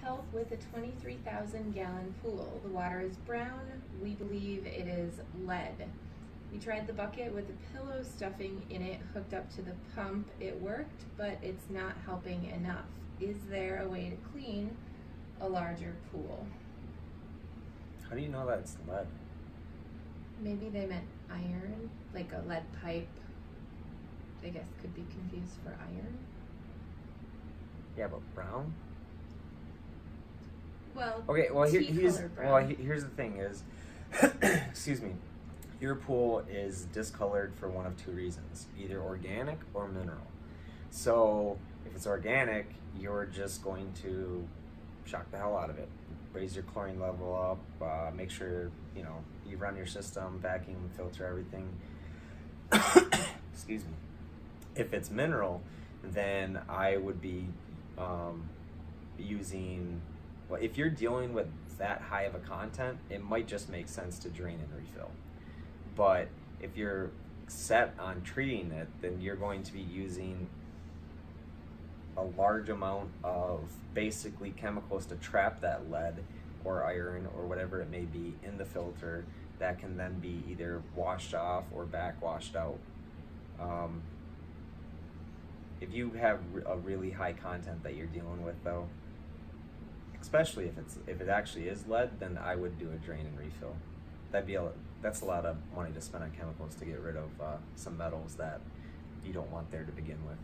help with a 23,000 gallon pool. The water is brown. We believe it is lead. We tried the bucket with the pillow stuffing in it hooked up to the pump. It worked, but it's not helping enough. Is there a way to clean a larger pool? How do you know that's lead? Maybe they meant iron, like a lead pipe. I guess could be confused for iron. Yeah, but brown? Well, Okay, well here's brown. here's the thing is, excuse me, your pool is discolored for one of two reasons, either organic or mineral. So if it's organic, you're just going to shock the hell out of it, raise your chlorine level up, make sure you run your system, vacuum, filter everything. Excuse me. If it's mineral, then I would be using, well, if you're dealing with that high of a content, it might just make sense to drain and refill. But if you're set on treating it, then you're going to be using a large amount of basically chemicals to trap that lead or iron or whatever it may be in the filter that can then be either washed off or back washed out. If you have a really high content that you're dealing with, though, especially if it actually is lead, then I would do a drain and refill. That's a lot of money to spend on chemicals to get rid of some metals that you don't want there to begin with.